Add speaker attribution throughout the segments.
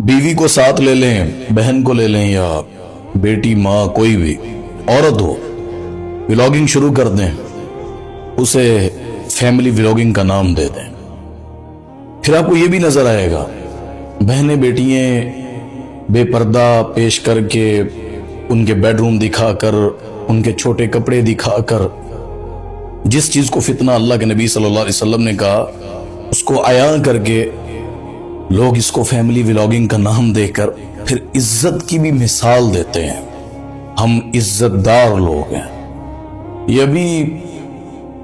Speaker 1: बीवी को साथ ले लें, बहन को ले लें, या बेटी, माँ, कोई भी औरत हो, व्लॉगिंग शुरू कर दें, उसे फैमिली व्लॉगिंग का नाम दे दें। फिर आपको ये भी नजर आएगा बहनें बेटियां बेपर्दा पेश करके, उनके बेडरूम दिखाकर, उनके छोटे कपड़े दिखाकर, जिस चीज को फितना अल्लाह के नबी सल्लल्लाहु अलैहि वसल्लम ने कहा उसको आया करके लोग इसको फैमिली व्लॉगिंग का नाम देकर फिर इज्जत की भी मिसाल देते हैं। हम इज्जतदार लोग हैं। ये भी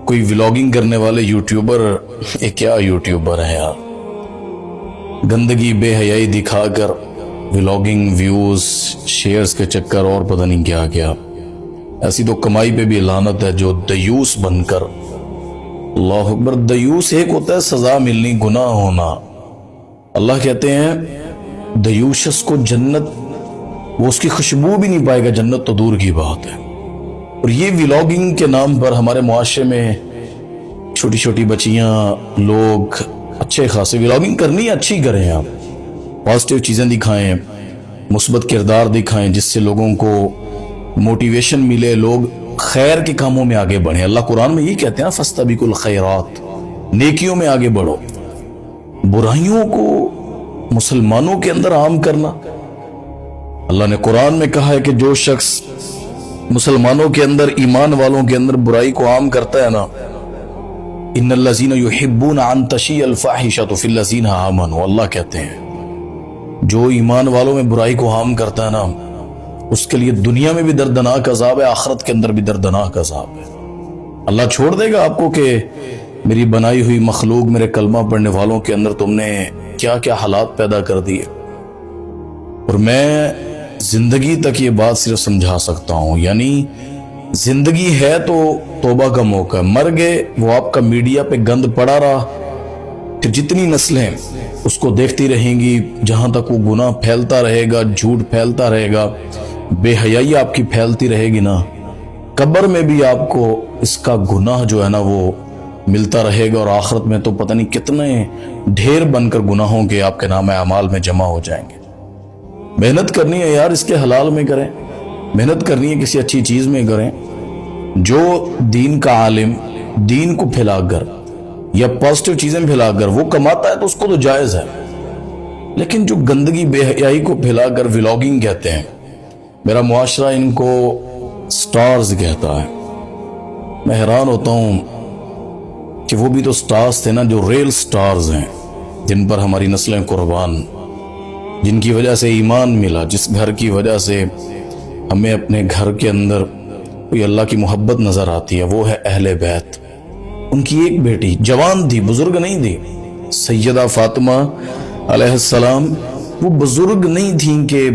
Speaker 1: कोई व्लॉगिंग करने वाले यूट्यूबर, ये क्या यूट्यूबर है यार, गंदगी बेहयाई दिखाकर व्लॉगिंग, व्यूज, शेयर्स के चक्कर और पता नहीं क्या क्या। ऐसी तो कमाई पे भी लानत है जो दयूस बनकर, अल्लाह अकबर, दयूस एक होता है सजा मिलनी, गुनाह होना। अल्लाह कहते हैं दयूशस को जन्नत, वो उसकी खुशबू भी नहीं पाएगा, जन्नत तो दूर की बात है। और ये व्लॉगिंग के नाम पर हमारे मुआशरे में छोटी छोटी बच्चियां, लोग अच्छे खासे व्लॉगिंग करनी अच्छी करें, आप पॉजिटिव चीजें दिखाएं, मुस्बत किरदार दिखाएं, जिससे लोगों को मोटिवेशन मिले, लोग खैर के कामों में आगे बढ़ें। अल्लाह कुरान में यही कहते हैं, फस्तबिकुल खैरात, नेकियों में आगे बढ़ो। बुराइयों को मुसलमानों के अंदर आम करना, अल्लाह ने कुरान में कहा है कि जो शख्स मुसलमानों के अंदर, ईमान वालों के अंदर बुराई को आम करता है ना, इन्नल्लज़ीना युहिब्बूना अन तशिअल फ़ाहिशतु फ़िल्लज़ीना आमनू, अल्लाह कहते हैं जो ईमान वालों में बुराई को आम करता है ना, उसके लिए दुनिया में भी दर्दनाक अजाब है, आखिरत के अंदर भी दर्दनाक अजाब है। अल्लाह छोड़ देगा आपको कि मेरी बनाई हुई मखलूक, मेरे कलमा पढ़ने वालों के अंदर तुमने क्या क्या हालात पैदा कर दिए। और मैं जिंदगी तक ये बात सिर्फ समझा सकता हूं, यानी जिंदगी है तो तौबा का मौका, मर गए वो आपका मीडिया पे गंद पड़ा रहा, फिर जितनी नस्लें उसको देखती रहेंगी, जहां तक वो गुनाह फैलता रहेगा, झूठ फैलता रहेगा, बेहयाई आपकी फैलती रहेगी ना, कब्र में भी आपको इसका गुनाह जो है ना वो मिलता रहेगा, और आखिरत में तो पता नहीं कितने ढेर बनकर गुनाहों के आपके नाम अमाल में जमा हो जाएंगे। मेहनत करनी है यार, इसके हलाल में करें, मेहनत करनी है किसी अच्छी चीज में करें। जो दीन का आलिम दीन को फैलाकर या पॉजिटिव चीजें फैलाकर वो कमाता है तो उसको तो जायज है, लेकिन जो गंदगी बेहयाई को फैलाकर व्लॉगिंग कहते हैं, मेरा मुआशरा इनको स्टार्स कहता है। मैं हैरान होता हूं कि वो भी तो स्टार्स थे ना, जो रियल स्टार्स हैं, जिन पर हमारी नस्लें कुर्बान, जिनकी वजह से ईमान मिला, जिस घर की वजह से हमें अपने घर के अंदर कोई अल्लाह की मोहब्बत नजर आती है, वो है अहले बैत। उनकी एक बेटी जवान थी, बुजुर्ग नहीं थी, सैयदा फातिमा अलैहिस्सलाम। वो बुजुर्ग नहीं थी कि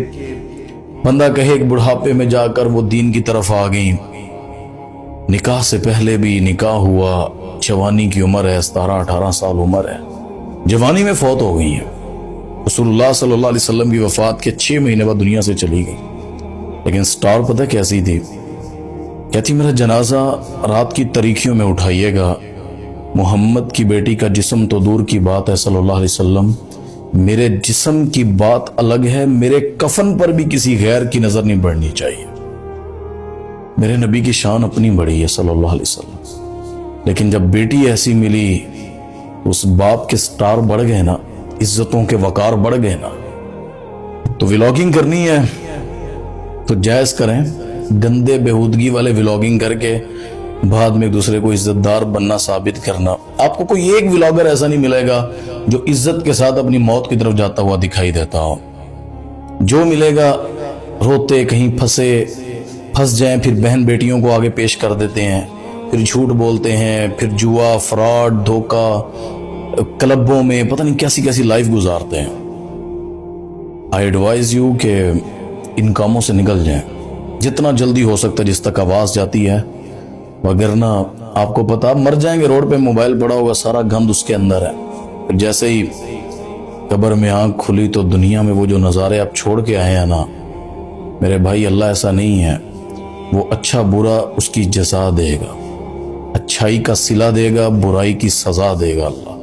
Speaker 1: बंदा कहे एक बुढ़ापे में जाकर वो दीन की तरफ आ गई। निकाह से पहले भी निकाह हुआ, जवानी की उम्र है, 17-18 साल उम्र है, जवानी में फौत हो गई है। रसूलुल्लाह सल्लल्लाहु अलैहि वसल्लम की वफात के 6 महीने बाद दुनिया से चली गई। लेकिन स्टार पता कैसी थी, कहती मेरा जनाजा रात की तारीखियों में उठाइएगा, मोहम्मद की बेटी का जिस्म तो दूर की बात है सल्लल्लाहु अलैहि वसल्लम, मेरे जिस्म की बात अलग है, मेरे कफन पर भी किसी गैर की नजर नहीं बढ़नी चाहिए। मेरे नबी की शान अपनी बड़ी है सल्लल्लाहु अलैहि वसल्लम, लेकिन जब बेटी ऐसी मिली उस बाप के स्टार बढ़ गए ना, इज्जतों के वकार बढ़ गए ना। तो व्लॉगिंग करनी है तो जायज करें, गंदे बेहूदगी वाले व्लॉगिंग करके बाद में एक दूसरे को इज्जतदार बनना साबित करना। आपको कोई एक व्लॉगर ऐसा नहीं मिलेगा जो इज्जत के साथ अपनी मौत की तरफ जाता हुआ दिखाई देता हो। जो मिलेगा रोते, कहीं फंस जाएं, फिर बहन बेटियों को आगे पेश कर देते हैं, फिर झूठ बोलते हैं, फिर जुआ, फ्रॉड, धोखा, क्लबों में पता नहीं कैसी कैसी लाइफ गुजारते हैं। आई एडवाइज यू कि इन कामों से निकल जाएं जितना जल्दी हो सकता है, जिस तक आवाज जाती है, वगरना आपको पता मर जाएंगे, रोड पे मोबाइल पड़ा होगा, सारा गंद उसके अंदर है। फिर जैसे ही कब्र में आंख खुली तो दुनिया में वो जो नज़ारे आप छोड़ के आए हैं ना, मेरे भाई, अल्लाह ऐसा नहीं है, वो अच्छा बुरा उसकी जज़ा देगा, अच्छाई का सिला देगा, बुराई की सजा देगा अल्लाह।